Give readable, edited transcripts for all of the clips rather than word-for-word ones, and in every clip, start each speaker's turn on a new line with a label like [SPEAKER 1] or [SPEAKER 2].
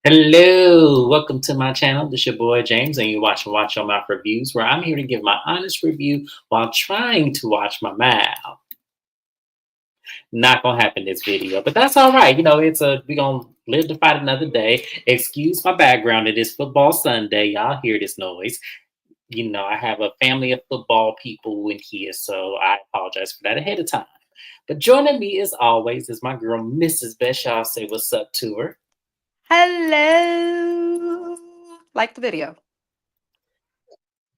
[SPEAKER 1] Hello, welcome to my channel. This is your boy James, and you Watch Your Mouth Reviews, where I'm here to give my honest review while trying to watch my mouth. Not gonna happen this video, but that's all right. We gonna live to fight another day. Excuse my background. It is football Sunday. Y'all hear this noise. I have a family of football people in here, so I apologize for that ahead of time. But joining me as always is my girl, Mrs. Best. Y'all say what's up to her.
[SPEAKER 2] Hello. Like the video.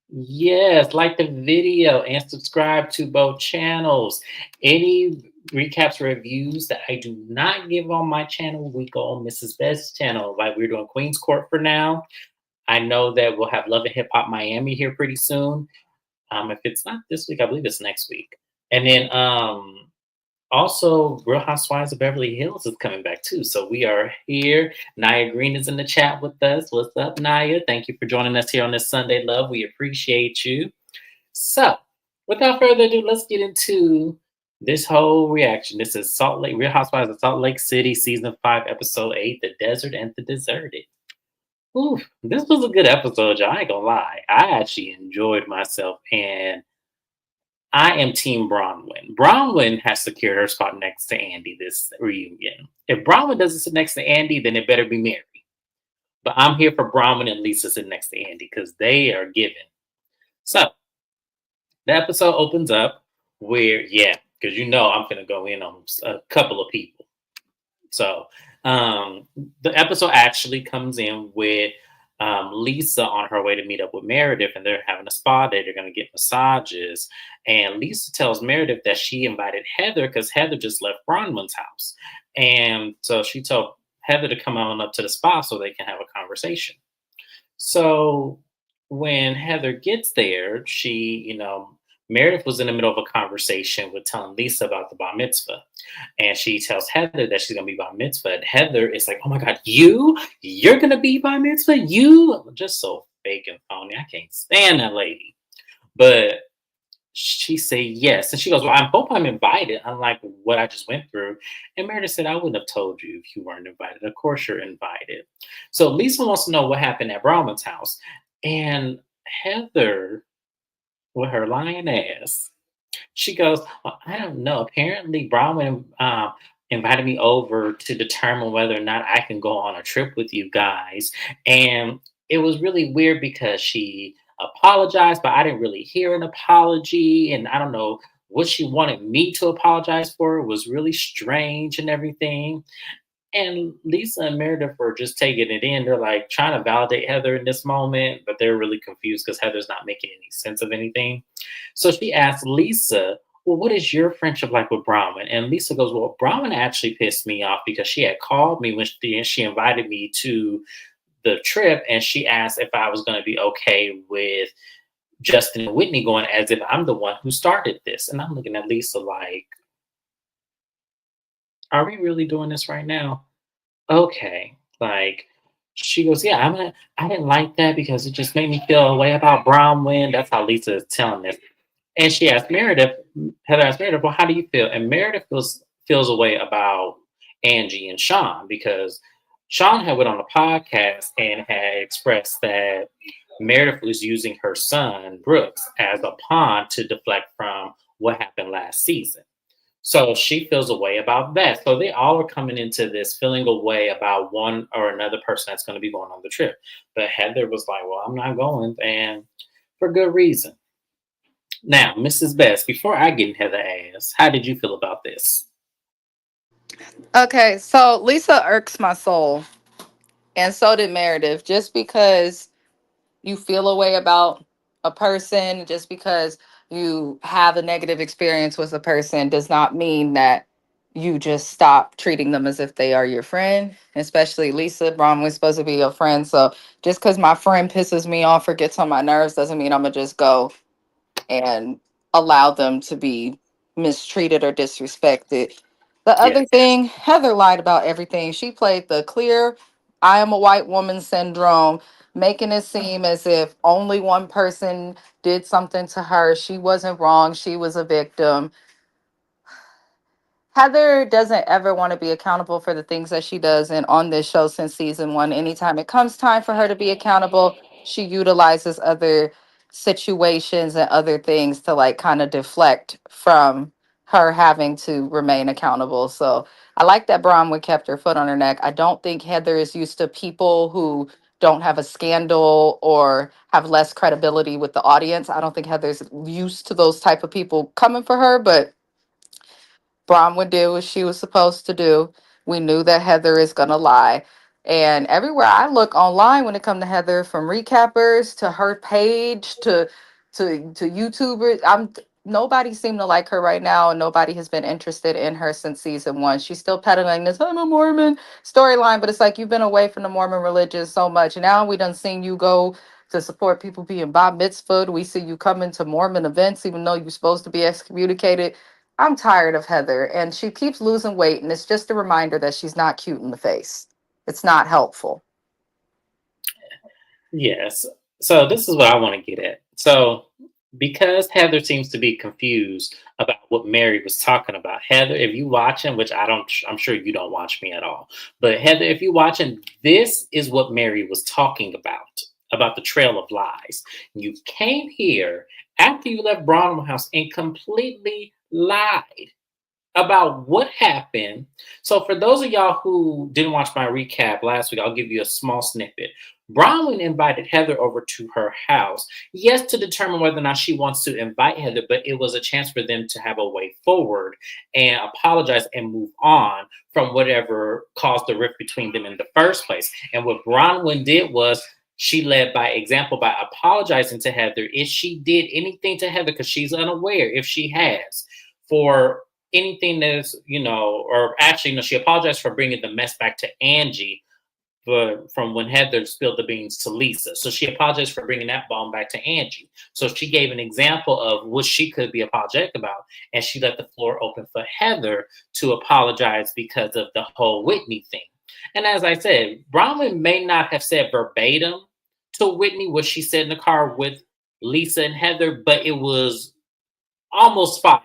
[SPEAKER 1] Yes, like the video and subscribe to both channels. Any recaps or reviews that I do not give on my channel, we go on Mrs. Best's channel. Like we're doing Queen's Court for now. I know that we'll have Love and Hip Hop Miami here pretty soon. If it's not this week, I believe it's next week. And then also, Real Housewives of Beverly Hills is coming back too. So we are here. Naya Green is in the chat with us. What's up, Naya? Thank you for joining us here on this Sunday, love. We appreciate you. So, without further ado, let's get into this whole reaction. This is Salt Lake, Real Housewives of Salt Lake City, Season 5, Episode 8, The Desert and the Deserted. Ooh, this was a good episode, y'all. I ain't gonna lie. I actually enjoyed myself, and I am Team Bronwyn. Bronwyn has secured her spot next to Andy this reunion. If Bronwyn doesn't sit next to Andy, then it better be Mary. But I'm here for Bronwyn and Lisa sitting next to Andy because they are given. So the episode opens up where, yeah, because I'm going to go in on a couple of people. So the episode actually comes in with Lisa on her way to meet up with Meredith, and they're having a spa day. They're going to get massages. And Lisa tells Meredith that she invited Heather because Heather just left Bronwyn's house. And so she told Heather to come on up to the spa so they can have a conversation. So when Heather gets there, Meredith was in the middle of a conversation with telling Lisa about the bar mitzvah. And she tells Heather that she's going to be bar mitzvah. And Heather is like, oh my God, you're going to be bar mitzvah? You? Just so fake and phony. I can't stand that lady. But she said yes. And she goes, well, I hope I'm invited, unlike what I just went through. And Meredith said, I wouldn't have told you if you weren't invited. Of course you're invited. So Lisa wants to know what happened at Brahman's house. And Heather, with her lying ass, she goes, well, I don't know. Apparently, Brahman invited me over to determine whether or not I can go on a trip with you guys. And it was really weird because she apologized, but I didn't really hear an apology. And I don't know what she wanted me to apologize for. It was really strange and everything. And Lisa and Meredith were just taking it in. They're like trying to validate Heather in this moment, but they're really confused because Heather's not making any sense of anything. So she asked Lisa, well, what is your friendship like with Brahman? And Lisa goes, well, Brahman actually pissed me off because she had called me when she invited me to the trip, and she asked if I was going to be okay with Justin and Whitney going, as if I'm the one who started this. And I'm looking at Lisa like, are we really doing this right now? Okay. Like, she goes, yeah, I didn't like that because it just made me feel a way about Bronwyn. That's how Lisa is telling this. And she asked Meredith, Heather asked Meredith, well, how do you feel? And Meredith feels a way about Angie and Sean because Sean had went on a podcast and had expressed that Meredith was using her son, Brooks, as a pawn to deflect from what happened last season. So she feels a way about that. So they all are coming into this feeling a way about one or another person that's going to be going on the trip. But Heather was like, well, I'm not going, and for good reason. Now, Mrs. Best, before I get in Heather ass, how did you feel about this?
[SPEAKER 2] Okay, so Lisa irks my soul, and so did Meredith. Just because you feel a way about a person, just because you have a negative experience with a person, does not mean that you just stop treating them as if they are your friend. Especially Lisa Braun was supposed to be your friend, so just because my friend pisses me off or gets on my nerves doesn't mean I'm gonna just go and allow them to be mistreated or disrespected. The
[SPEAKER 1] Yeah,
[SPEAKER 2] other thing, Heather lied about everything. She played the clear, I am a white woman syndrome, making it seem as if only one person did something to her. She wasn't wrong. She was a victim. Heather doesn't ever want to be accountable for the things that she does. And on this show since season one, anytime it comes time for her to be accountable, she utilizes other situations and other things to like kind of deflect from her having to remain accountable. So I like that Bronwyn kept her foot on her neck. I don't think Heather is used to people who don't have a scandal or have less credibility with the audience. I don't think Heather's used to those type of people coming for her, but Bronwyn did what she was supposed to do. We knew that Heather is gonna lie. And everywhere I look online when it comes to Heather, from recappers to her page to YouTubers, nobody seemed to like her right now, and nobody has been interested in her since season one. She's still peddling this I'm a Mormon storyline, but it's like you've been away from the Mormon religion so much. Now we done seen you go to support people being bar mitzvahed. We see you coming to Mormon events, even though you're supposed to be excommunicated. I'm tired of Heather, and she keeps losing weight, and it's just a reminder that she's not cute in the face. It's not helpful.
[SPEAKER 1] Yes. So this is what I want to get at. So because Heather seems to be confused about what Mary was talking about. Heather, if you watching, which I'm sure you don't watch me at all, but Heather, if you watching, this is what Mary was talking about the trail of lies. You came here after you left Bronwyn House and completely lied about what happened. So, for those of y'all who didn't watch my recap last week, I'll give you a small snippet. Bronwyn invited Heather over to her house, yes, to determine whether or not she wants to invite Heather, but it was a chance for them to have a way forward and apologize and move on from whatever caused the rift between them in the first place. And what Bronwyn did was she led by example by apologizing to Heather if she did anything to Heather, because she's unaware if she has, for anything that's, or actually, no, she apologized for bringing the mess back to Angie, but from when Heather spilled the beans to Lisa. So she apologized for bringing that bomb back to Angie. So she gave an example of what she could be apologetic about, and she left the floor open for Heather to apologize because of the whole Whitney thing. And as I said, Bronwyn may not have said verbatim to Whitney what she said in the car with Lisa and Heather, but it was almost fine.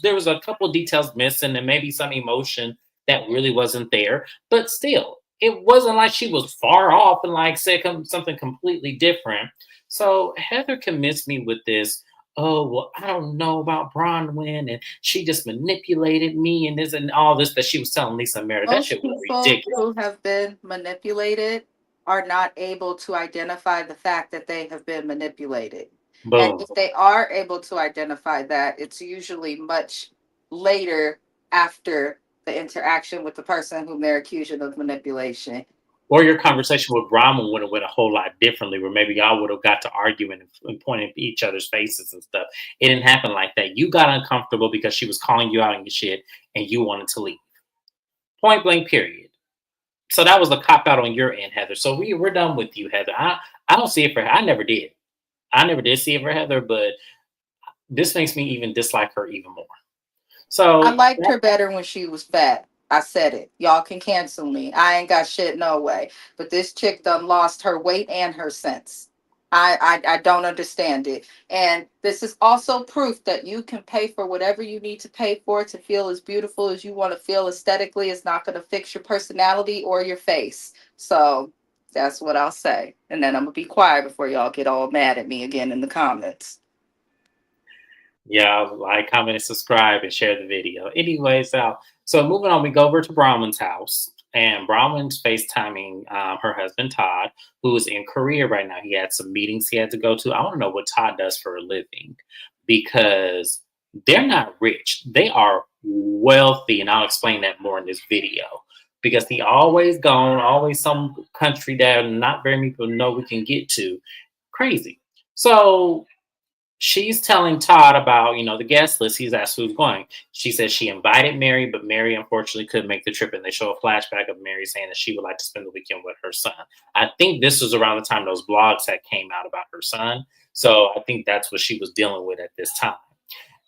[SPEAKER 1] There was a couple details missing and maybe some emotion that really wasn't there, but still, it wasn't like she was far off and like said something completely different. So Heather convinced me with this. Oh well, I don't know about Bronwyn, and she just manipulated me, and this and all this that she was telling Lisa and Mary. That
[SPEAKER 2] Most
[SPEAKER 1] shit was
[SPEAKER 2] people
[SPEAKER 1] ridiculous.
[SPEAKER 2] who have been manipulated are not able to identify the fact that they have been manipulated. And
[SPEAKER 1] Boom.
[SPEAKER 2] if they are able to identify that, it's usually much later after the interaction with the person whom they're accusing of manipulation.
[SPEAKER 1] Or your conversation with Brahma would have went a whole lot differently, where maybe y'all would have got to arguing and pointing at each other's faces and stuff. It didn't happen like that. You got uncomfortable because she was calling you out on your shit and you wanted to leave. Point blank, period. So that was the cop out on your end, Heather. So we're done with you, Heather. I don't see it for her. I never did. I never did see it for Heather, but this makes me even dislike her even more.
[SPEAKER 2] I
[SPEAKER 1] So
[SPEAKER 2] liked her better when she was fat. I said it. Y'all can cancel me. I ain't got shit no way. But this chick done lost her weight and her sense. I don't understand it. And this is also proof that you can pay for whatever you need to pay for to feel as beautiful as you want to feel aesthetically. It's not going to fix your personality or your face. So that's what I'll say. And then I'm going to be quiet before y'all get all mad at me again in the comments.
[SPEAKER 1] yeah, like, comment, and subscribe, and share the video. Anyways, so moving on, we go over to Bronwyn's house, and Bronwyn's FaceTiming her husband Todd, who is in Korea right now. He had some meetings he had to go to. I want to know what Todd does for a living, because they're not rich. They are wealthy, and I'll explain that more in this video. Because he always gone, always some country that not very many people know we can get to. Crazy. So she's telling Todd about, the guest list. He's asked who's going. She says she invited Mary, but Mary unfortunately couldn't make the trip. And they show a flashback of Mary saying that she would like to spend the weekend with her son. I think this was around the time those blogs had came out about her son. So I think that's what she was dealing with at this time.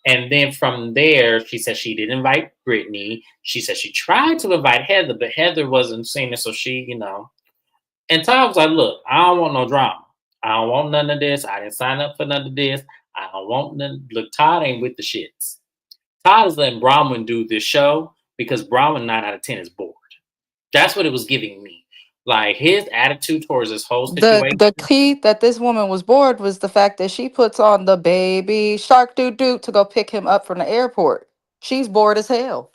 [SPEAKER 1] And then from there, she said she did invite Brittany. She said she tried to invite Heather, but Heather wasn't seeing it. So she. And Todd was like, look, I don't want no drama. I don't want none of this. I didn't sign up for none of this. I don't want none. Look, Todd ain't with the shits. Todd is letting Bronwyn do this show because Brahmin 9 out of 10 is bored. That's what it was giving me. Like his attitude towards this whole situation.
[SPEAKER 2] The key that this woman was bored was the fact that she puts on the baby shark doo doo to go pick him up from the airport. She's bored as hell.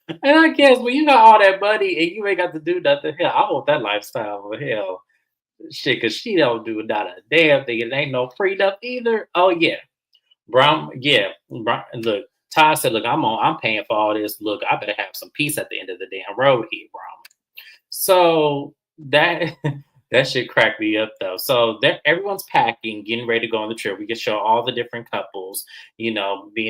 [SPEAKER 1] And I guess when you got all that money and you ain't got to do nothing, hell, I want that lifestyle for hell. Shit, cause she don't do not a damn thing. It ain't no freedom either. Oh yeah. Brown, yeah. Look, Todd said, look, I'm paying for all this. Look, I better have some peace at the end of the damn road here, Brown. So that that shit cracked me up though. So everyone's packing, getting ready to go on the trip. We can show all the different couples, being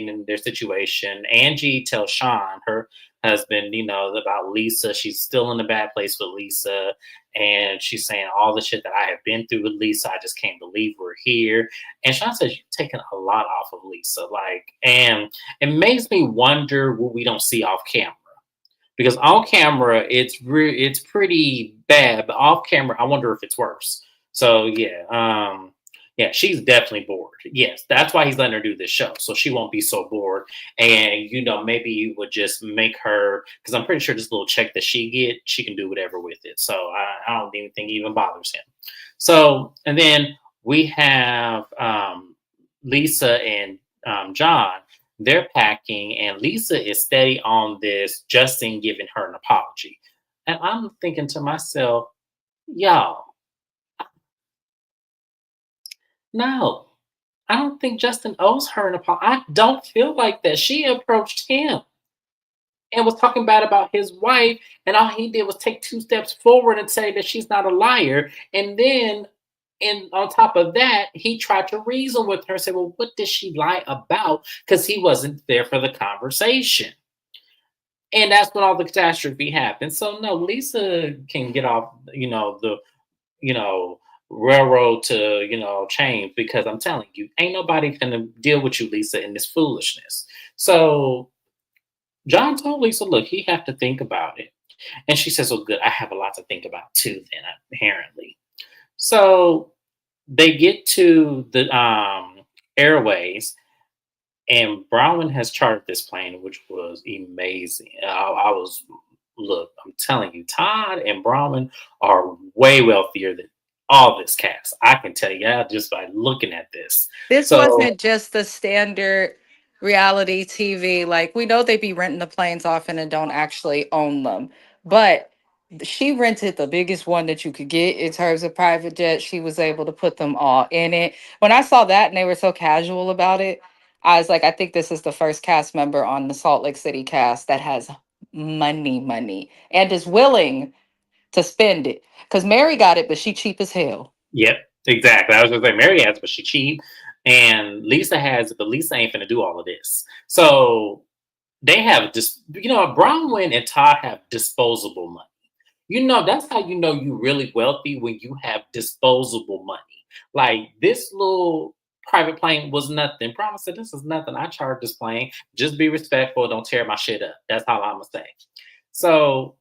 [SPEAKER 1] in their situation. Angie tells Sean, her husband, about Lisa. She's still in a bad place with Lisa. And she's saying all the shit that I have been through with Lisa. I just can't believe we're here. And Sean says, you're taking a lot off of Lisa. And it makes me wonder what we don't see off camera, because on camera it's pretty bad, but off camera I wonder if it's worse. So yeah, she's definitely bored. Yes, that's why he's letting her do this show, so she won't be so bored. And maybe you would just make her, because I'm pretty sure this little check that she can do whatever with it. So I don't even think it even bothers him. So, and then we have Lisa and John. They're packing, and Lisa is steady on this Justin giving her an apology. And I'm thinking to myself, y'all, no, I don't think Justin owes her an apology. I don't feel like that. She approached him and was talking bad about his wife, and all he did was take 2 steps forward and say that she's not a liar. And then, and on top of that, he tried to reason with her, say, well, what did she lie about? Because he wasn't there for the conversation. And that's when all the catastrophe happened. So no, Lisa can get off, the, you know, railroad to, change, because I'm telling you, ain't nobody gonna deal with you, Lisa, in this foolishness. So John told Lisa, look, he have to think about it. And she says, well, good, I have a lot to think about too, then, apparently. So they get to the airways, and Brown has chartered this plane, which was amazing. I was, look, I'm telling you, Todd and Brahman are way wealthier than all this cast. I can tell you just by looking at this.
[SPEAKER 2] This
[SPEAKER 1] So,
[SPEAKER 2] wasn't just the standard reality TV. Like, we know they be renting the planes often and don't actually own them. But she rented the biggest one that you could get in terms of private jet. She was able to put them all in it. When I saw that and they were so casual about it, I was like, I think this is the first cast member on the Salt Lake City cast that has money, and is willing to spend it. Because Mary got it, but she cheap as hell.
[SPEAKER 1] yep, exactly. I was going to say Mary has, but she cheap. And Lisa has it, but Lisa ain't finna do all of this. So they have just, Bronwyn and Todd have disposable money. That's how you really wealthy, when you have disposable money. Like this little private plane was nothing. Promise said, this is nothing. I charge this plane. Just be respectful. Don't tear my shit up. That's all I'm gonna say. So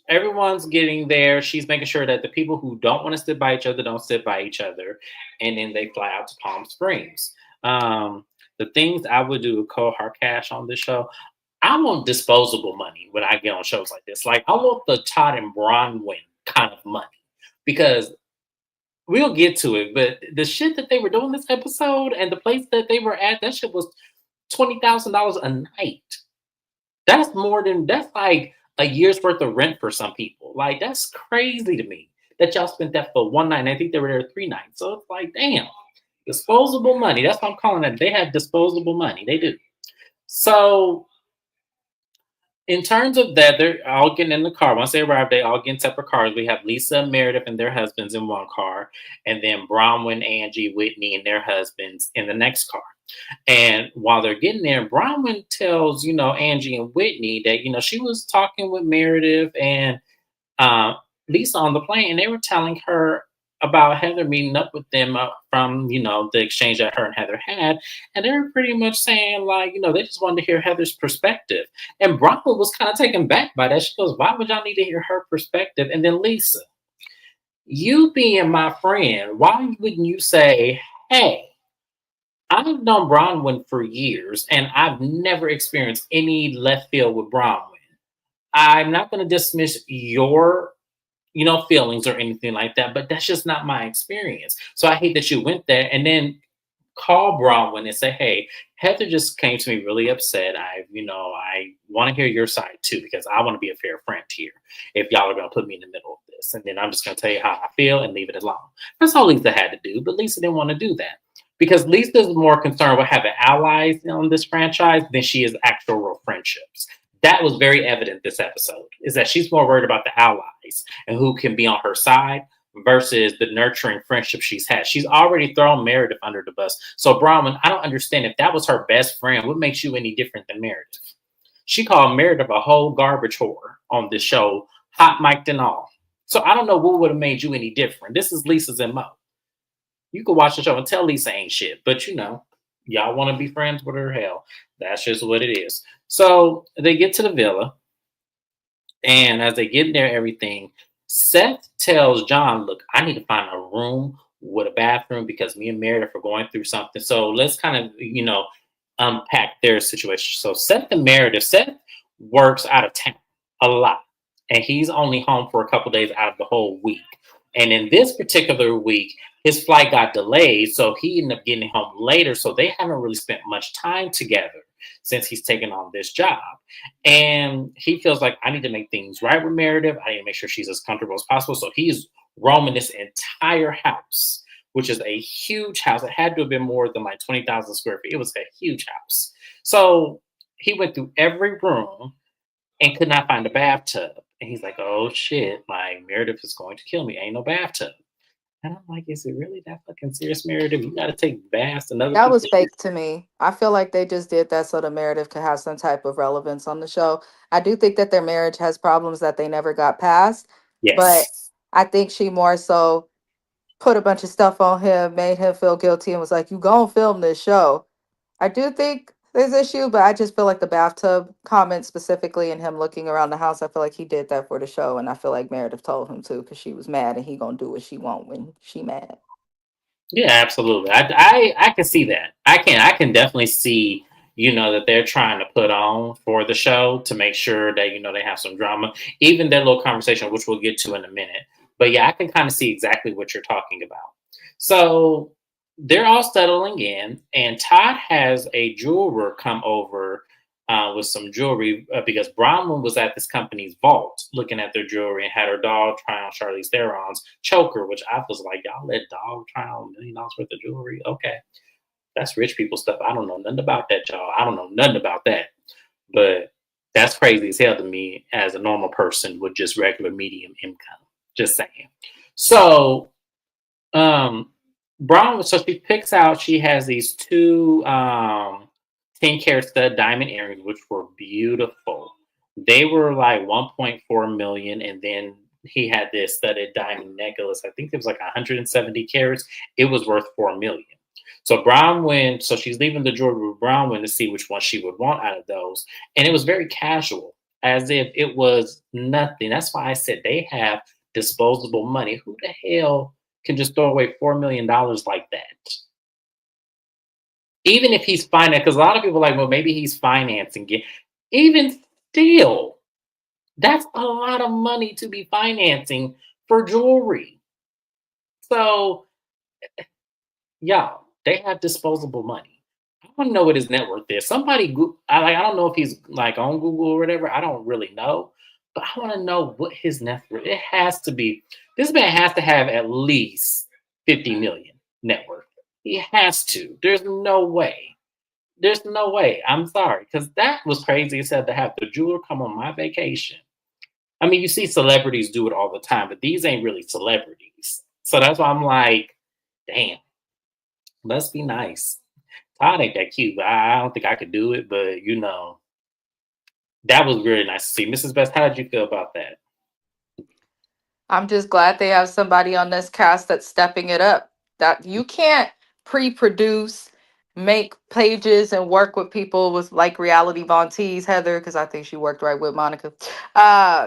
[SPEAKER 1] everyone's getting there. She's making sure that the people who don't want to sit by each other don't sit by each other. And then they fly out to Palm Springs. The things I would do with cold hard cash on this show, I want disposable money when I get on shows like this. Like, I want the Todd and Bronwyn kind of money, because we'll get to it. But the shit that they were doing this episode and the place that they were at, that shit was $20,000 a night. That's like a year's worth of rent for some people. Like, that's crazy to me that y'all spent that for one night. And I think they were there 3 nights. So it's like, damn, disposable money. That's what I'm calling it. They have disposable money. They do. So in terms of that, they're all getting in the car. Once they arrive, they all get in separate cars. We have Lisa and Meredith and their husbands in one car, and then Bronwyn, Angie, Whitney, and their husbands in the next car. And while they're getting there, Bronwyn tells, Angie and Whitney that, she was talking with Meredith and uh, Lisa on the plane, and they were telling her about Heather meeting up with them from, the exchange that her and Heather had. And they were pretty much saying, like, they just wanted to hear Heather's perspective. And Bronwyn was kind of taken back by that. She goes, why would y'all need to hear her perspective? And then Lisa, you being my friend, why wouldn't you say, hey, I've known Bronwyn for years, and I've never experienced any left field with Bronwyn. I'm not going to dismiss your feelings or anything like that, but that's just not my experience. So I hate that you went there and then call Bronwyn and say, "Hey, Heather just came to me really upset. I want to hear your side too because I want to be a fair friend here. If y'all are going to put me in the middle of this, and then I'm just going to tell you how I feel and leave it alone." That's all Lisa had to do, but Lisa didn't want to do that because Lisa's more concerned with having allies on this franchise than she is actual real friendships. That was very evident this episode. Is that she's more worried about the allies and who can be on her side versus the nurturing friendship she's had. She's already thrown Meredith under the bus. So Brahman, I don't understand if that was her best friend, what makes you any different than Meredith? She called Meredith a whole garbage whore on this show, hot mic'd and all. So I don't know what would have made you any different. This is Lisa's MO. You could watch the show and tell Lisa ain't shit, but y'all want to be friends with her. Hell, that's just what it is. So they get to the villa, and as they get in there, everything, Seth tells John, "Look, I need to find a room with a bathroom because me and Meredith are going through something. So let's kind of, unpack their situation." So Seth and Meredith, Seth works out of town a lot, and he's only home for a couple days out of the whole week. And in this particular week, his flight got delayed, so he ended up getting home later. So they haven't really spent much time together since he's taken on this job. And he feels like I need to make things right with Meredith. I need to make sure she's as comfortable as possible. So he's roaming this entire house, which is a huge house. It had to have been more than like 20,000 square feet. It was a huge house. So he went through every room and could not find a bathtub. And he's like, "Oh shit, like Meredith is going to kill me. Ain't no bathtub." And I'm like, is it really that fucking serious, Meredith? You got to take baths and other
[SPEAKER 2] That
[SPEAKER 1] people
[SPEAKER 2] was
[SPEAKER 1] shit.
[SPEAKER 2] fake to me. I feel like they just did that so the narrative could have some type of relevance on the show. I do think that their marriage has problems that they never got past, but
[SPEAKER 1] Yes.
[SPEAKER 2] I think she more so put a bunch of stuff on him, made him feel guilty, and was like, "You gonna film this show." I do think there's issue, but I just feel like the bathtub comment specifically and him looking around the house, I feel like he did that for the show, and I feel like Meredith told him to because she was mad, and he gonna do what she want when she mad.
[SPEAKER 1] Yeah, absolutely. I can see that. I can definitely see that they're trying to put on for the show to make sure that they have some drama. Even their little conversation, which we'll get to in a minute. But yeah, I can kind of see exactly what you're talking about. So they're all settling in, and Todd has a jeweler come over with some jewelry because Bronwyn was at this company's vault looking at their jewelry and had her dog try on Charlize Theron's choker, which I was like, y'all let dog try on $1 million worth of jewelry? Okay, that's rich people stuff. I don't know nothing about that, y'all. I don't know nothing about that. But that's crazy as hell to me as a normal person with just regular medium income. Just saying. So um Brown, so she picks out, she has these two 10 karat stud diamond earrings, which were beautiful. They were like 1.4 million, and then he had this studded diamond necklace. I think it was like 170 carats. It was worth 4 million. So Brown went, so she's leaving the jewelry with Brown went to see which one she would want out of those. And it was very casual, as if it was nothing. That's why I said they have disposable money. Who the hell can just throw away $4 million like that? Even if he's financing, because a lot of people are like, well, maybe he's financing it. Even still, that's a lot of money to be financing for jewelry. So, y'all, they have disposable money. I want to know what his net worth is. Somebody, I don't know if he's like on Google or whatever. I don't really know, but I want to know what his net worth. It has to be. This man has to have at least 50 million net worth. He has to. There's no way. There's no way. I'm sorry, because that was crazy. It said to have the jeweler come on my vacation. I mean, you see celebrities do it all the time, but these ain't really celebrities. So that's why I'm like, damn, let's be nice. Todd ain't that cute, but I don't think I could do it. But that was really nice to see. Mrs. Best, how did you feel about that?
[SPEAKER 2] I'm just glad they have somebody on this cast that's stepping it up. That you can't pre-produce, make pages, and work with people with like reality Von Tees, Heather, because I think she worked right with Monica.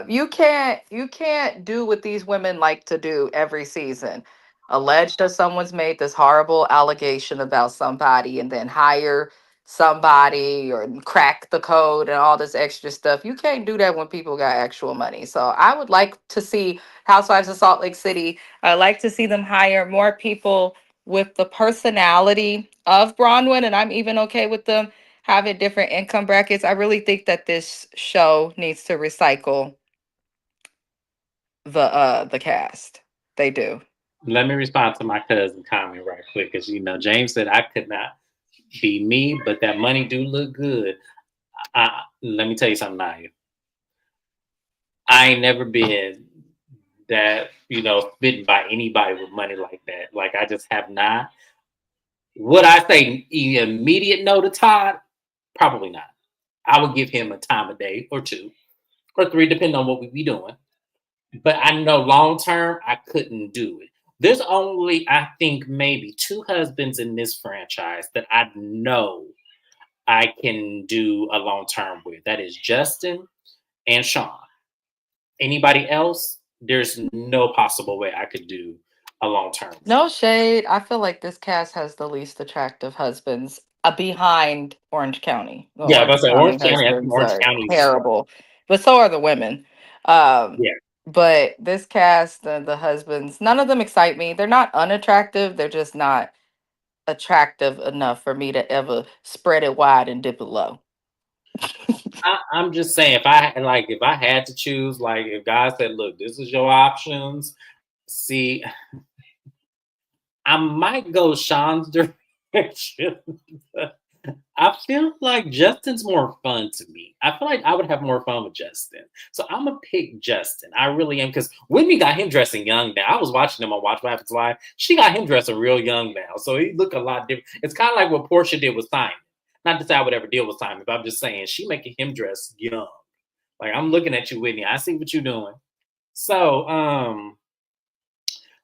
[SPEAKER 2] You can't do what these women like to do every season. alleged that someone's made this horrible allegation about somebody and then hire somebody or crack the code and all this extra stuff. You can't do that when people got actual money. So I would like to see Housewives of Salt Lake City. I'd like to see them hire more people with the personality of Bronwyn, and I'm even okay with them having different income brackets. I really think that this show needs to recycle the cast. They do.
[SPEAKER 1] Let me respond to my cousin comment right quick, because James said I could not be me, but that money do look good. Let me tell you something, Naya. I ain't never been that bitten by anybody with money like that. Like, I just have not. Would I say immediate no to Todd? Probably not. I would give him a time a day or two or three, depending on what we be doing. But I know long term, I couldn't do it. There's only, I think, maybe two husbands in this franchise that I know I can do a long term with. That is Justin and Sean. Anybody else, there's no possible way I could do a long term with.
[SPEAKER 2] No shade. I feel like this cast has the least attractive husbands behind Orange County. The
[SPEAKER 1] Yeah, but
[SPEAKER 2] Orange
[SPEAKER 1] say
[SPEAKER 2] County
[SPEAKER 1] Orange County, I think
[SPEAKER 2] husbands
[SPEAKER 1] Orange
[SPEAKER 2] are
[SPEAKER 1] County's
[SPEAKER 2] terrible, but so are the women. Um,
[SPEAKER 1] yeah.
[SPEAKER 2] but this cast, the husbands, none of them excite me. They're not unattractive. They're just not attractive enough for me to ever spread it wide and dip it low.
[SPEAKER 1] I'm just saying, if I had to choose, like if God said, "Look, this is your options," see, I might go Sean's direction. I feel like Justin's more fun to me. I feel like I would have more fun with Justin. So I'm gonna pick Justin. I really am, because Whitney got him dressing young now. I was watching him on Watch What Happens Live. She got him dressing real young now. So he look a lot different. It's kind of like what Portia did with Simon. Not to say I would ever deal with Simon, but I'm just saying she making him dress young. Like, I'm looking at you, Whitney. I see what you're doing. So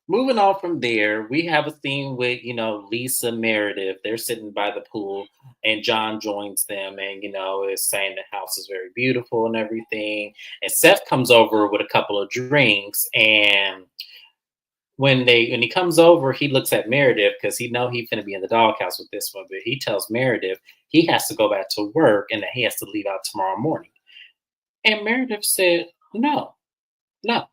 [SPEAKER 1] moving on from there, we have a scene with, Lisa Meredith. They're sitting by the pool, and John joins them and, is saying the house is very beautiful and everything. And Seth comes over with a couple of drinks. And when he comes over, he looks at Meredith because he's finna be in the doghouse with this one. But he tells Meredith he has to go back to work and that he has to leave out tomorrow morning. And Meredith said, no, no.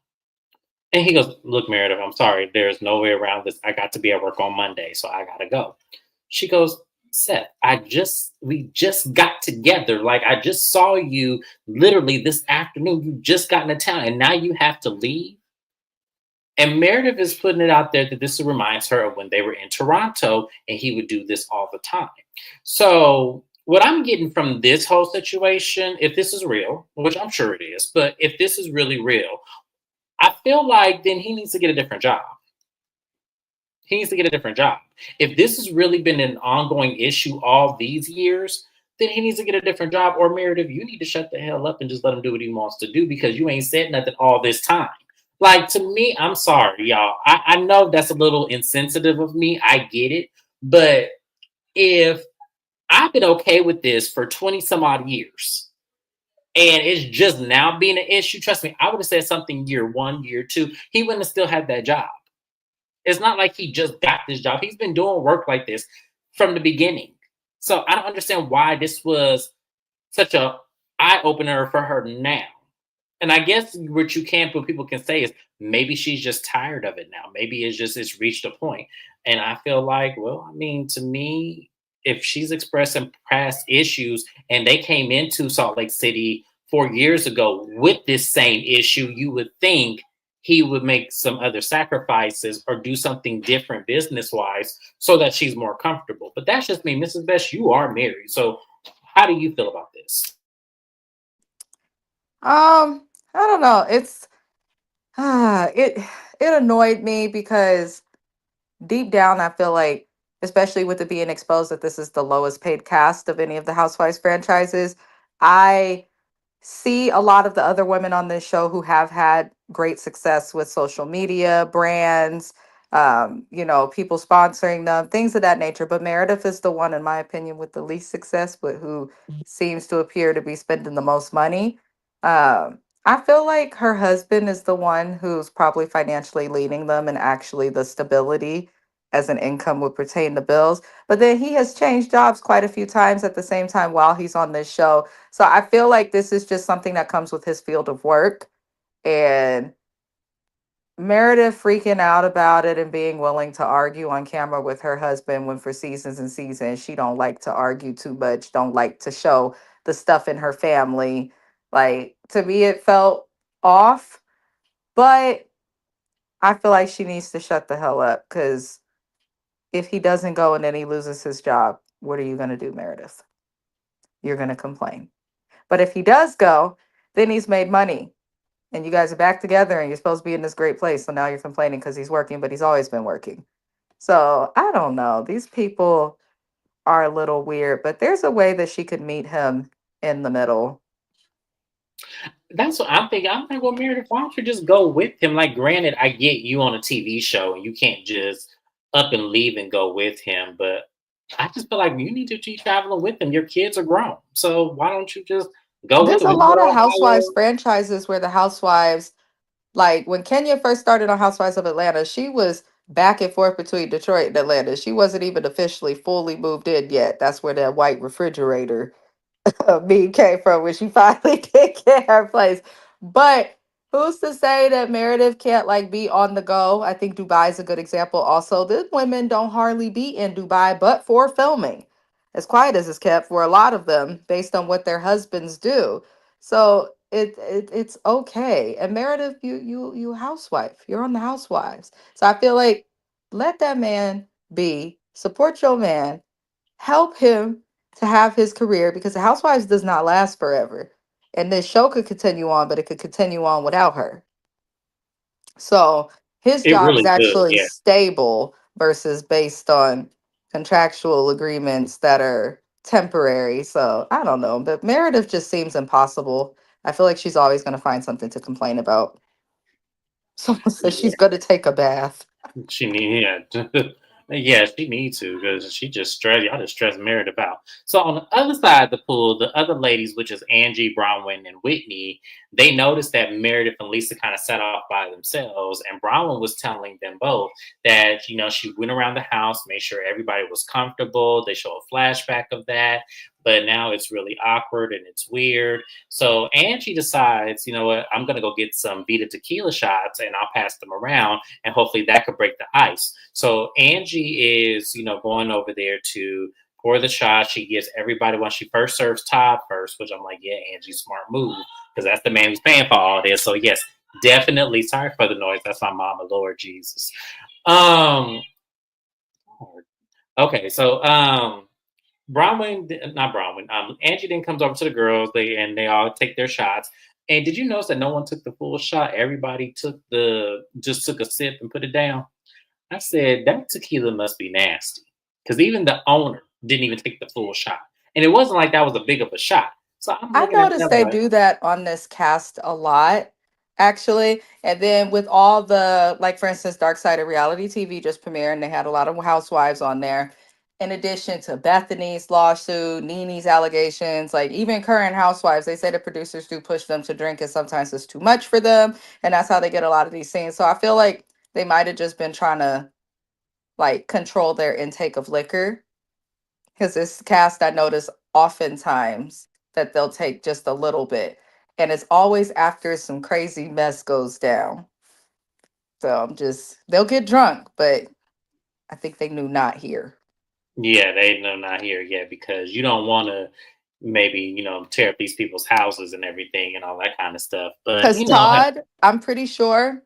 [SPEAKER 1] And he goes, look, Meredith, I'm sorry. There's no way around this. I got to be at work on Monday, so I got to go. She goes, Seth, we just got together. Like, I just saw you literally this afternoon. You just got into town and now you have to leave. And Meredith is putting it out there that this reminds her of when they were in Toronto and he would do this all the time. So what I'm getting from this whole situation, if this is real, which I'm sure it is, but if this is really real, I feel like then he needs to get a different job. He needs to get a different job. If this has really been an ongoing issue all these years, then he needs to get a different job. Or Meredith, you need to shut the hell up and just let him do what he wants to do, because you ain't said nothing all this time. Like, to me, I'm sorry, y'all. I know that's a little insensitive of me. I get it. But if I've been okay with this for 20 some odd years, and it's just now being an issue, trust me, I would have said something year one, year two. He wouldn't have still had that job. It's not like he just got this job. He's been doing work like this from the beginning. So I don't understand why this was such a eye opener for her now. And I guess what people can say is maybe she's just tired of it now. Maybe it's reached a point. And I feel like, well, I mean, to me, if she's expressing past issues and they came into Salt Lake City 4 years ago with this same issue, you would think he would make some other sacrifices or do something different business wise so that she's more comfortable. But that's just me. Mrs. Best, you are married. So how do you feel about this?
[SPEAKER 2] I don't know. It annoyed me because deep down I feel like, especially with it being exposed that this is the lowest paid cast of any of the Housewives franchises, I see a lot of the other women on this show who have had great success with social media, brands, people sponsoring them, things of that nature. But Meredith is the one, in my opinion, with the least success, but who seems to appear to be spending the most money. I feel like her husband is the one who's probably financially leading them, and actually the stability as an income would pertain to bills. But then he has changed jobs quite a few times at the same time while he's on this show. So I feel like this is just something that comes with his field of work. And Meredith freaking out about it and being willing to argue on camera with her husband when for seasons and seasons she don't like to argue too much, don't like to show the stuff in her family. Like, to me it felt off, but I feel like she needs to shut the hell up, cuz if he doesn't go and then he loses his job, what are you going to do, Meredith? You're going to complain. But if he does go, then he's made money and you guys are back together and you're supposed to be in this great place. So now you're complaining because he's working, but he's always been working. So I don't know. These people are a little weird, but there's a way that she could meet him in the middle.
[SPEAKER 1] That's what I'm thinking. I'm like, well, Meredith, why don't you just go with him? Like, granted, I get you on a TV show and you can't just up and leave and go with him, but I just feel like you need to be traveling with him. Your kids are grown, so why don't you just go with
[SPEAKER 2] There's
[SPEAKER 1] him?
[SPEAKER 2] a
[SPEAKER 1] We go
[SPEAKER 2] lot of
[SPEAKER 1] to
[SPEAKER 2] Housewives
[SPEAKER 1] Ohio.
[SPEAKER 2] franchises where the Housewives, like when Kenya first started on Housewives of Atlanta, she was back and forth between Detroit and Atlanta. She wasn't even officially fully moved in yet. That's where that white refrigerator me came from when she finally did get her place. But who's to say that Meredith can't like be on the go? I think Dubai is a good example. Also, the women don't hardly be in Dubai, but for filming, as quiet as it's kept for a lot of them, based on what their husbands do. So it's okay. And Meredith, you housewife. You're on the Housewives. So I feel like let that man be. Support your man, help him to have his career, because the Housewives does not last forever. And this show could continue on, but it could continue on without her. So his
[SPEAKER 1] It
[SPEAKER 2] job is
[SPEAKER 1] really could,
[SPEAKER 2] actually
[SPEAKER 1] yeah.
[SPEAKER 2] stable versus based on contractual agreements that are temporary. So I don't know, but Meredith just seems impossible. I feel like she's always going to find something to complain about. Someone says she's going to take a bath.
[SPEAKER 1] She need, yeah, yeah, she needs to because she just stressed. Y'all just stressed Meredith out. So on the other side of the pool, the other ladies, which is Angie, Bronwyn, and Whitney, they noticed that Meredith and Lisa kind of sat off by themselves, and Bronwyn was telling them both that she went around the house, made sure everybody was comfortable. They show a flashback of that, but now it's really awkward and it's weird. So Angie decides, you know what, I'm gonna go get some Vita tequila shots and I'll pass them around and hopefully that could break the ice. So Angie is, going over there to pour the shot. She gives everybody one. She first serves Todd first, which I'm like, yeah, Angie, smart move, because that's the man who's paying for all this. So yes, definitely. Sorry for the noise. That's my mama, Lord Jesus. Um. Okay, so not Bronwyn. Angie then comes over to the girls. They all take their shots. And did you notice that no one took the full shot? Everybody took a sip and put it down. I said that tequila must be nasty because even the owner didn't even take the full shot, and it wasn't like that was a big of a shot. So I'm
[SPEAKER 2] I
[SPEAKER 1] looking at
[SPEAKER 2] noticed
[SPEAKER 1] that
[SPEAKER 2] they
[SPEAKER 1] like,
[SPEAKER 2] do that on this cast a lot, actually. And then with all the, like, for instance, Dark Side of Reality TV just premiered, and they had a lot of housewives on there. In addition to Bethany's lawsuit, Nene's allegations, like even current housewives, they say the producers do push them to drink, and sometimes it's too much for them. And that's how they get a lot of these scenes. So I feel like they might have just been trying to like control their intake of liquor, because this cast, I notice oftentimes that they'll take just a little bit. And it's always after some crazy mess goes down. So they'll get drunk, but I think they knew not here.
[SPEAKER 1] yeah, they know not here yet because you don't want to maybe tear up these people's houses and everything and all that kind of stuff. But
[SPEAKER 2] Because Todd, I'm pretty sure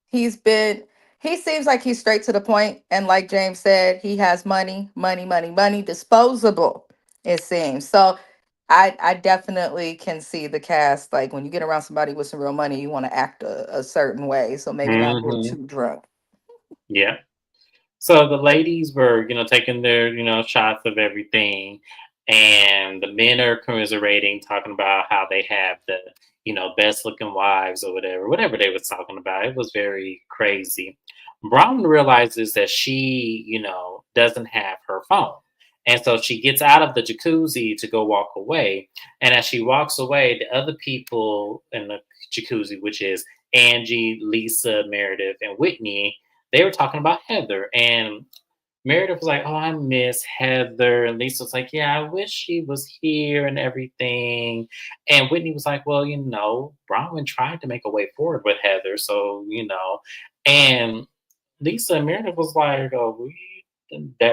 [SPEAKER 2] he's been, he seems like he's straight to the point. And like James said, he has money, money, money, money, disposable, it seems. So I definitely can see the cast. Like when you get around somebody with some real money, you want to act a certain way. So maybe not get
[SPEAKER 1] hmm
[SPEAKER 2] too drunk.
[SPEAKER 1] yeah. So the ladies were, taking their, shots of everything, and the men are commiserating, talking about how they have the, best looking wives or whatever they was talking about. It was very crazy. Brown realizes that she, doesn't have her phone. And so she gets out of the jacuzzi to go walk away. And as she walks away, the other people in the jacuzzi, which is Angie, Lisa, Meredith, and Whitney, they were talking about Heather. And Meredith was like, "Oh, I miss Heather." And Lisa was like, "Yeah, I wish she was here and everything." And Whitney was like, "Well, Bronwyn tried to make a way forward with Heather. So. And Lisa and Meredith was like, "Oh,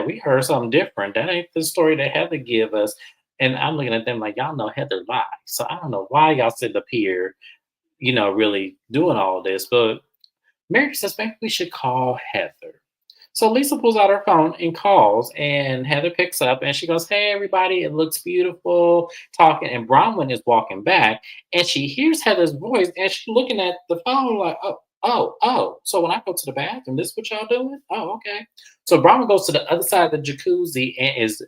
[SPEAKER 1] we heard something different. That ain't the story that Heather give us." And I'm looking at them like, y'all know Heather lied. So I don't know why y'all sitting up here, really doing all this. But Meredith says maybe we should call Heather. So Lisa pulls out her phone and calls, and Heather picks up and she goes, "Hey, everybody, it looks beautiful." Talking, and Bronwyn is walking back, and she hears Heather's voice, and she's looking at the phone like, "Oh, oh, oh." So when I go to the bathroom, this is what y'all doing? Oh, okay. So Bronwyn goes to the other side of the jacuzzi and is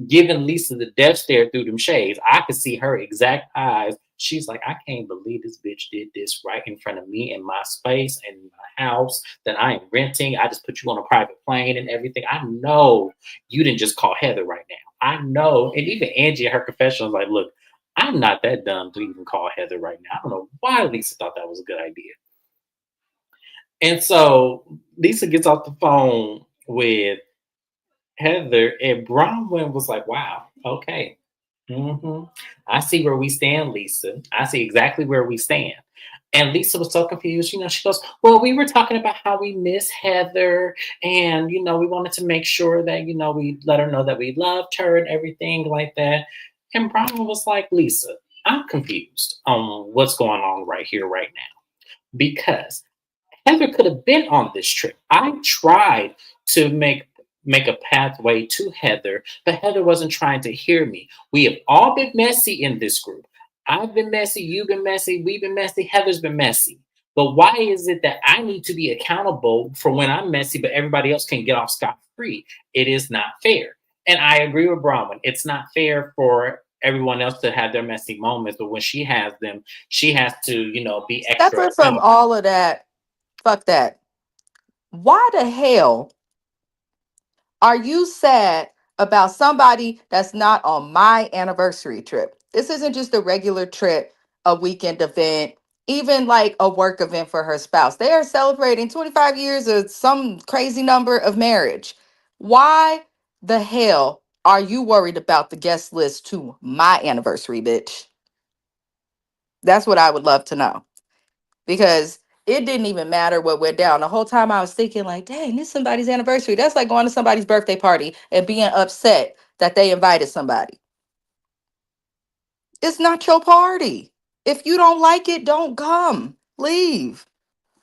[SPEAKER 1] giving Lisa the death stare through them shades. I could see her exact eyes. She's like, "I can't believe this bitch did this right in front of me in my space and my house that I am renting. I just put you on a private plane and everything. I know you didn't just call Heather right now. I know." And even Angie at her confession was like, "Look, I'm not that dumb to even call Heather right now." I don't know why Lisa thought that was a good idea. And so Lisa gets off the phone with Heather, and Bronwyn was like, "Wow, okay. hmm I see where we stand, Lisa. I see exactly where we stand." And Lisa was so confused. She goes, "Well, we were talking about how we miss Heather, and we wanted to make sure that we let her know that we loved her and everything like that." And Bronwyn was like, "Lisa, I'm confused on what's going on right here, right now, because Heather could have been on this trip. I tried to make a pathway to Heather, but Heather wasn't trying to hear me. We have all been messy in this group. I've been messy, you've been messy, we've been messy, Heather's been messy. But why is it that I need to be accountable for when I'm messy, but everybody else can get off scot free? It is not fair." And I agree with Bronwyn. It's not fair for everyone else to have their messy moments, but when she has them, she has to, be extra
[SPEAKER 2] Separate from
[SPEAKER 1] accountable.
[SPEAKER 2] all of that, fuck that. Why the hell are you sad about somebody that's not on my anniversary trip? This isn't just a regular trip, a weekend event, even like a work event for her spouse. They are celebrating 25 years of some crazy number of marriage. Why the hell are you worried about the guest list to my anniversary, bitch? That's what I would love to know, because it didn't even matter what went down. The whole time I was thinking, like, dang, this is somebody's anniversary. That's like going to somebody's birthday party and being upset that they invited somebody. It's not your party. If you don't like it, don't come. Leave.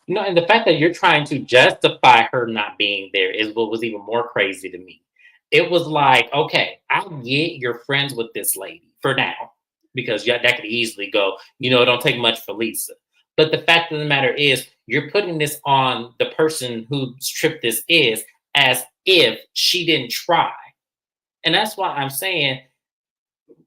[SPEAKER 1] And the fact that you're trying to justify her not being there is what was even more crazy to me. It was like, okay, I get you're friends with this lady for now, because yeah, that could easily go, it don't take much for Lisa. But the fact of the matter is, you're putting this on the person whose trip this is, as if she didn't try. And that's why I'm saying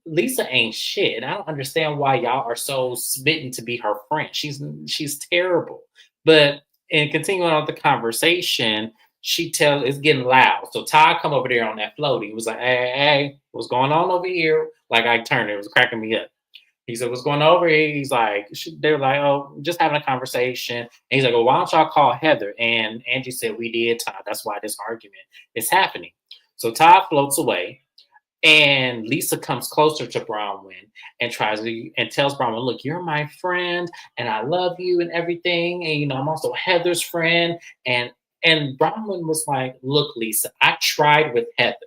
[SPEAKER 1] Lisa ain't shit, and I don't understand why y'all are so smitten to be her friend. She's terrible. But in continuing on the conversation, she tells it's getting loud. So Todd come over there on that floaty. He was like, "Hey, hey, hey, what's going on over here?" Like I turned, it was cracking me up. He said, "What's going on over here?" He's like, they're like, "Oh, just having a conversation." And he's like, "Well, why don't y'all call Heather?" And Angie said, "We did, Todd. That's why this argument is happening." So Todd floats away. And Lisa comes closer to Bronwyn and tries to and tells Bronwyn, "Look, you're my friend, and I love you and everything. And I'm also Heather's friend." And Bronwyn was like, "Look, Lisa, I tried with Heather.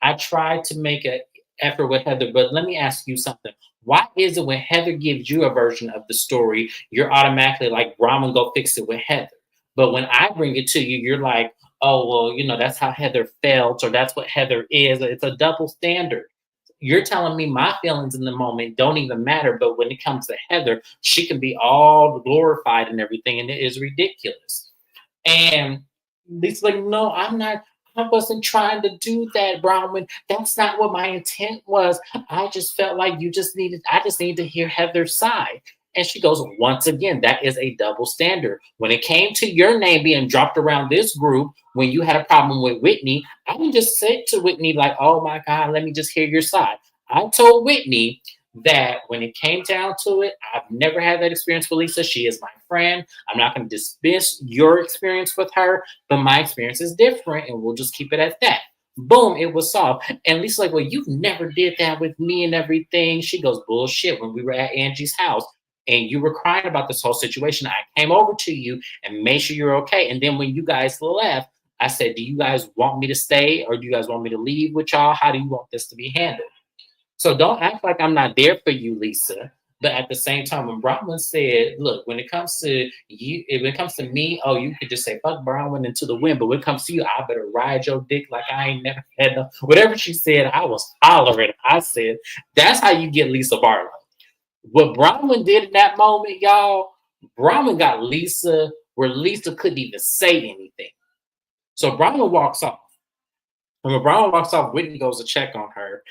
[SPEAKER 1] I tried to make an effort with Heather, but let me ask you something. Why is it when Heather gives you a version of the story, you're automatically like, Bronwyn, go fix it with Heather? But when I bring it to you, you're like, oh, well, that's how Heather felt, or that's what Heather is." It's a double standard. You're telling me my feelings in the moment don't even matter, but when it comes to Heather, she can be all glorified and everything, and it is ridiculous. And Lisa's like, "No, I'm not. I wasn't trying to do that, Bronwyn. That's not what my intent was. I just felt like I just need to hear Heather's side." And she goes, once again, that is a double standard. When it came to your name being dropped around this group, when you had a problem with Whitney, I didn't just say to Whitney, like, oh my God, let me just hear your side. I told Whitney that when it came down to it, I've never had that experience with Lisa. She is my friend. I'm not going to dismiss your experience with her, but my experience is different, and we'll just keep it at that. Boom, it was solved. And Lisa's like, well, you've never did that with me and everything. She goes, bullshit. When we were at Angie's house and you were crying about this whole situation, I came over to you and made sure you're okay. And then when you guys left, I said, do you guys want me to stay or do you guys want me to leave with y'all? How do you want this to be handled? So don't act like I'm not there for you, Lisa. But at the same time, when Bronwyn said, look, when it comes to you, when it comes to me, oh, you could just say fuck Bronwyn into the wind. But when it comes to you, I better ride your dick like I ain't never had no. Whatever she said, I was hollering. I said, that's how you get Lisa Barlow. What Bronwyn did in that moment, y'all, Bronwyn got Lisa where Lisa couldn't even say anything. So Bronwyn walks off. And when Bronwyn walks off, Whitney goes to check on her.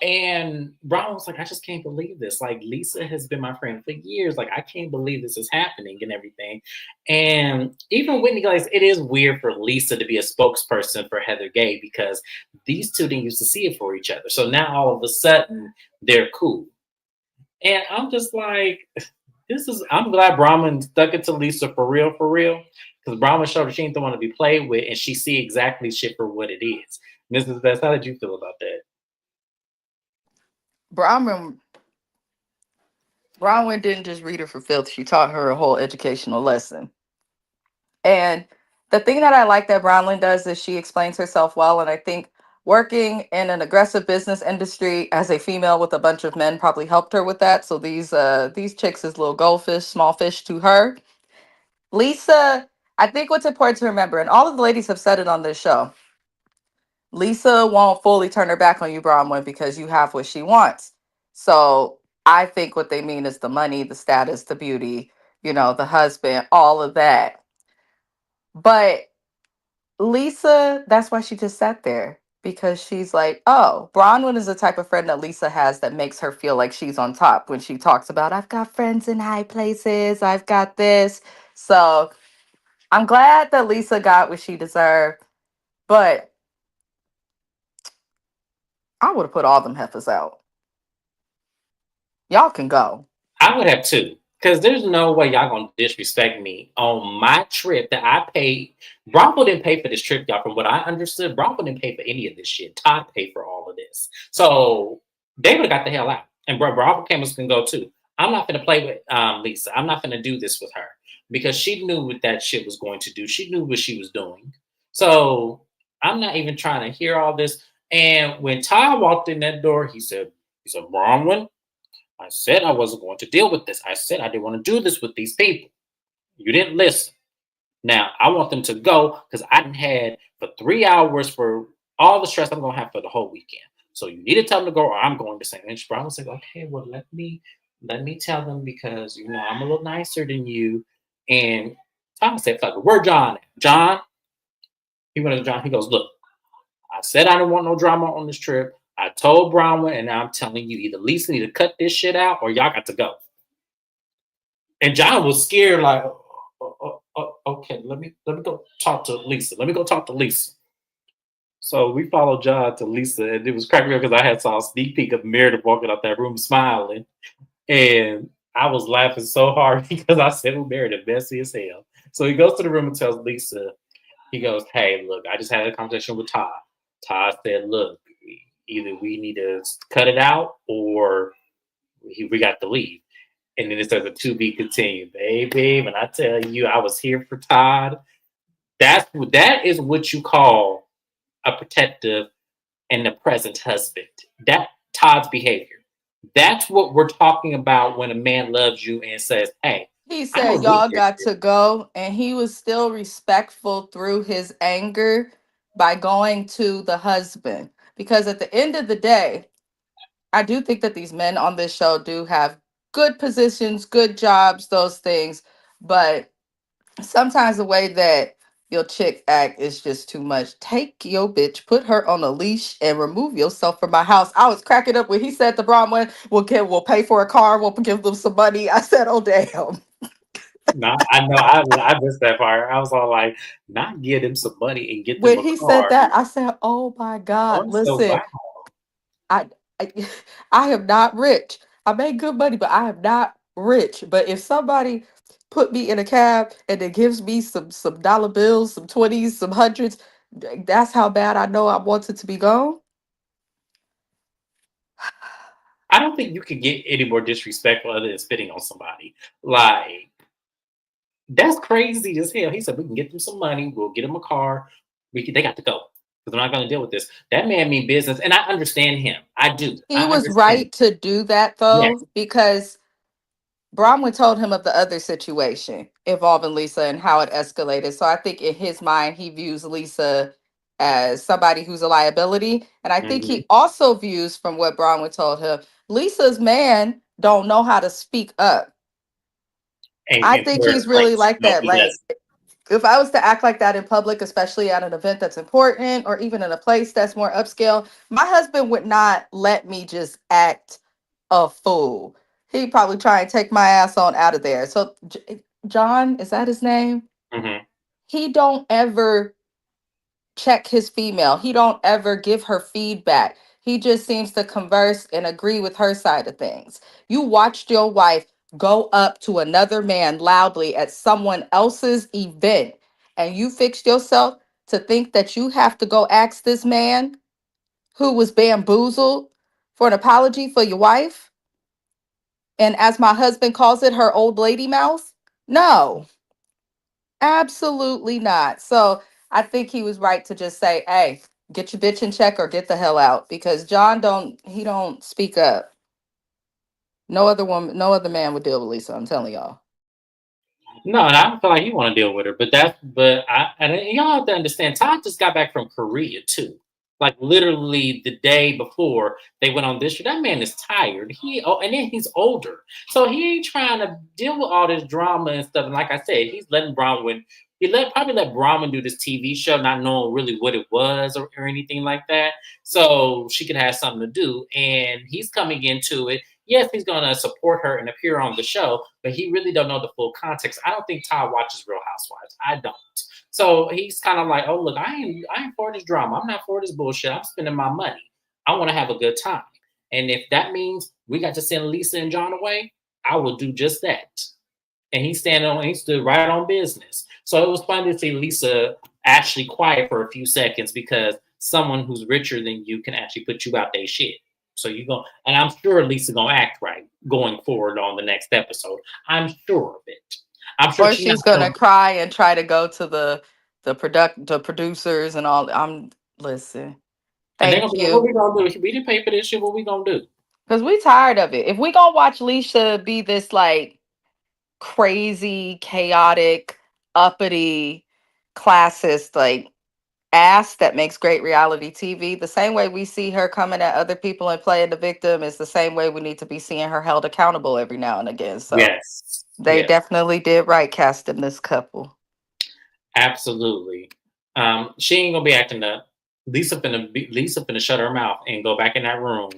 [SPEAKER 1] And Brown was like, I just can't believe this. Like, Lisa has been my friend for years. Like, I can't believe this is happening and everything. And even Whitney, like, it is weird for Lisa to be a spokesperson for Heather Gay because these two didn't used to see it for each other. So now all of a sudden they're cool. And I'm just like, I'm glad Brahman stuck it to Lisa for real, for real. Because Brahman showed her she ain't the one to be played with and she see exactly shit for what it is. Mrs. Best, how did you feel about that?
[SPEAKER 2] Bronwyn Bronwyn didn't just read her for filth; she taught her a whole educational lesson. And the thing that I like that Bronwyn does is she explains herself well, and I think working in an aggressive business industry as a female with a bunch of men probably helped her with that. So these chicks is little goldfish, small fish to her. Lisa, I think what's important to remember, and all of the ladies have said it on this show, Lisa won't fully turn her back on you, Bronwyn, because you have what she wants. So I think what they mean is the money, the status, the beauty, the husband, all of that. But Lisa, that's why she just sat there because she's like, oh, Bronwyn is the type of friend that Lisa has that makes her feel like she's on top when she talks about, I've got friends in high places, I've got this. So I'm glad that Lisa got what she deserved, but I would have put all them heifers out. Y'all can go.
[SPEAKER 1] I would have too. Because there's no way y'all gonna disrespect me on my trip that I paid. Bronco didn't pay for this trip, y'all. From what I understood, Bronco didn't pay for any of this shit. Todd paid for all of this. So they would have got the hell out. And Bronco Campbell's can go too. I'm not gonna play with Lisa. I'm not gonna do this with her because she knew what that shit was going to do. She knew what she was doing. So I'm not even trying to hear all this. And when Todd walked in that door, he said, Bronwyn, I said I wasn't going to deal with this. I said I didn't want to do this with these people. You didn't listen. Now I want them to go because I didn't had for 3 hours for all the stress I'm gonna have for the whole weekend. So you need to tell them to go, or I'm going to say. And Brown was like, okay, well let me tell them because I'm a little nicer than you. And Thomas said, fuck it, where John at? John, he went to John. He goes, look, I said I didn't want no drama on this trip. I told Bronwyn, and now I'm telling you, either Lisa need to cut this shit out, or y'all got to go. And John was scared, like, okay, let me go talk to Lisa. Let me go talk to Lisa. So we followed John to Lisa, and it was cracking me up because I had saw a sneak peek of Meredith walking out that room smiling, and I was laughing so hard because I said, "Oh, Meredith, messy as hell." So he goes to the room and tells Lisa, he goes, "Hey, look, I just had a conversation with Todd. Todd said, look, either we need to cut it out or we got to leave." And then it says a to be continued, baby. When I tell you I was here for Todd, that is what you call a protective and a present husband. That Todd's behavior. That's what we're talking about when a man loves you and says, "Hey,
[SPEAKER 2] He
[SPEAKER 1] I'm
[SPEAKER 2] said
[SPEAKER 1] gonna be
[SPEAKER 2] y'all
[SPEAKER 1] here."
[SPEAKER 2] got to go, and he was still respectful through his anger by going to the husband. Because at the end of the day, I do think that these men on this show do have good positions, good jobs, those things. But sometimes the way that Your chick act is just too much. Take your bitch, put her on a leash, and remove yourself from my house. I was cracking up when he said to Bronwyn, we'll pay for a car, we'll give them some money. I said, oh damn.
[SPEAKER 1] No, I know. I missed that part. I was all like, not get him some money and get them
[SPEAKER 2] When
[SPEAKER 1] a
[SPEAKER 2] he said
[SPEAKER 1] car.
[SPEAKER 2] that, I said, oh my God.
[SPEAKER 1] Also,
[SPEAKER 2] Listen,
[SPEAKER 1] wow.
[SPEAKER 2] I, I I am not rich. I make good money, but I am not rich. But if somebody put me in a cab and it gives me some dollar bills, some 20s, some hundreds, that's how bad I know I wanted to be gone.
[SPEAKER 1] I don't think you could get any more disrespectful other than spitting on somebody. Like, that's crazy as hell. He said, we can get them some money. We'll get them a car. They got to go because I'm not going to deal with this. That man mean business. And I understand him. I do.
[SPEAKER 2] He
[SPEAKER 1] I
[SPEAKER 2] was
[SPEAKER 1] understand.
[SPEAKER 2] right to do that
[SPEAKER 1] Yes.
[SPEAKER 2] though, because Bromwell told him of the other situation involving Lisa and how it escalated. So I think in his mind, he views Lisa as somebody who's a liability. And I think
[SPEAKER 1] Hmm.
[SPEAKER 2] he also views, from what Bromwell told him, Lisa's man don't know how to speak up. I
[SPEAKER 1] And put
[SPEAKER 2] think
[SPEAKER 1] her in
[SPEAKER 2] he's
[SPEAKER 1] a
[SPEAKER 2] really
[SPEAKER 1] place.
[SPEAKER 2] like
[SPEAKER 1] No,
[SPEAKER 2] that.
[SPEAKER 1] he
[SPEAKER 2] Like,
[SPEAKER 1] doesn't.
[SPEAKER 2] if I was to act like that in public, especially at an event that's important or even in a place that's more upscale, my husband would not let me just act a fool. He'd probably try and take my ass on out of there. So John, is that his name?
[SPEAKER 1] Hmm.
[SPEAKER 2] He don't ever check his female. He don't ever give her feedback. He just seems to converse and agree with her side of things. You watched your wife go up to another man loudly at someone else's event, and you fixed yourself to think that you have to go ask this man who was bamboozled for an apology for your wife. And as my husband calls it, her old lady mouth. No, absolutely not. So I think he was right to just say, hey, get your bitch in check or get the hell out, because John don't speak up. No other woman, no other man would deal with Lisa. I'm telling y'all.
[SPEAKER 1] No, and I don't feel like he want to deal with her. But y'all have to understand. Todd just got back from Korea too. Like literally the day before they went on this show. That man is tired. And then he's older, so he ain't trying to deal with all this drama and stuff. And like I said, he's letting Bronwyn. Probably let Bronwyn do this TV show, not knowing really what it was or anything like that, so she could have something to do. And he's coming into it. Yes, he's gonna support her and appear on the show, but he really don't know the full context. I don't think Todd watches Real Housewives. I don't. So he's kind of like, oh look, I ain't for this drama. I'm not for this bullshit. I'm spending my money. I want to have a good time. And if that means we got to send Lisa and John away, I will do just that. And he stood right on business. So it was fun to see Lisa actually quiet for a few seconds because someone who's richer than you can actually put you out their shit. So you go, and I'm sure Lisa gonna act right going forward on the next episode. I'm sure of it. I'm sure
[SPEAKER 2] Or
[SPEAKER 1] she's not
[SPEAKER 2] she's gonna
[SPEAKER 1] gonna.
[SPEAKER 2] cry and try to go to the producers and all. I'm Listen.
[SPEAKER 1] And they're gonna
[SPEAKER 2] Thank
[SPEAKER 1] be like, "What
[SPEAKER 2] you.
[SPEAKER 1] we gonna do? We didn't pay for this shit. What we gonna do?"
[SPEAKER 2] Because we tired of it. If we gonna watch Lisa be this like crazy, chaotic, uppity, classist, like ass that makes great reality TV. The same way we see her coming at other people and playing the victim is the same way we need to be seeing her held accountable every now and again. So
[SPEAKER 1] Yes,
[SPEAKER 2] they
[SPEAKER 1] yes,
[SPEAKER 2] definitely did right casting this couple.
[SPEAKER 1] absolutely. She ain't gonna be acting up. Lisa finna shut her mouth and go back in that room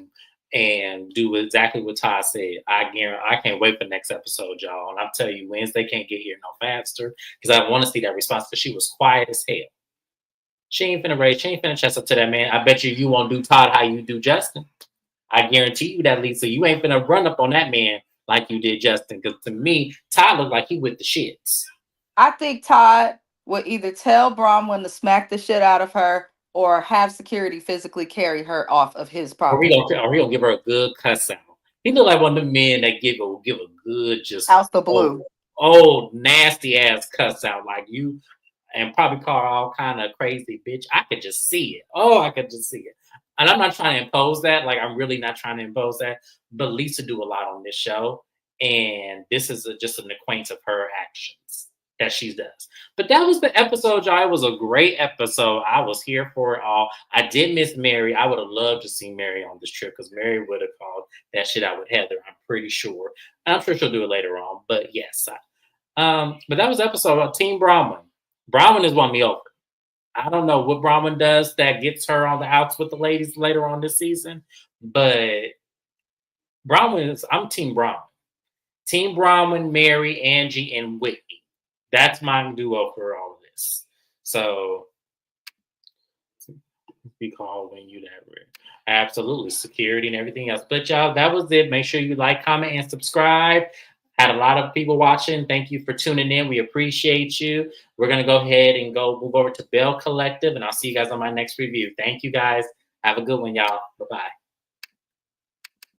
[SPEAKER 1] and do exactly what Todd said. I guarantee. I can't wait for the next episode, y'all. And I'm telling you, Wednesday can't get here no faster because I want to see that response. Because she was quiet as hell. She ain't finna chest up to that man. I bet you won't do Todd how you do Justin. I guarantee you that, Lisa, you ain't finna run up on that man like you did Justin. Because to me, Todd looked like he with the shits.
[SPEAKER 2] I think Todd would either tell Bronwyn to smack the shit out of her or have security physically carry her off of his property.
[SPEAKER 1] Or we gonna give her a good cuss out. He look like one of the men that give a good just
[SPEAKER 2] House the blue.
[SPEAKER 1] old nasty ass cuss out like you and probably call all kind of crazy bitch. I could just see it. Oh, I could just see it. And I'm not trying to impose that. Like I'm really not trying to impose that. But Lisa do a lot on this show, and this is just an acquaintance of her actions that she does. But that was the episode, y'all. It was a great episode. I was here for it all. I did miss Mary. I would have loved to see Mary on this trip because Mary would have called that shit out with Heather. I'm pretty sure. I'm sure she'll do it later on. But yes, but that was the episode of Team Brahman. Bronwyn has won me over. I don't know what Bronwyn does that gets her on the outs with the ladies later on this season, but I'm Team Bronwyn. Team Bronwyn, Mary, Angie, and Whitney. That's my duo for all of this. So we call when you that rare. Absolutely, security and everything else. But y'all, that was it. Make sure you like, comment, and subscribe. Had a lot of people watching. Thank you for tuning in. We appreciate you. We're gonna go ahead and move over to Bell Collective, and I'll see you guys on my next review. Thank you guys. Have a good one, y'all. Bye bye.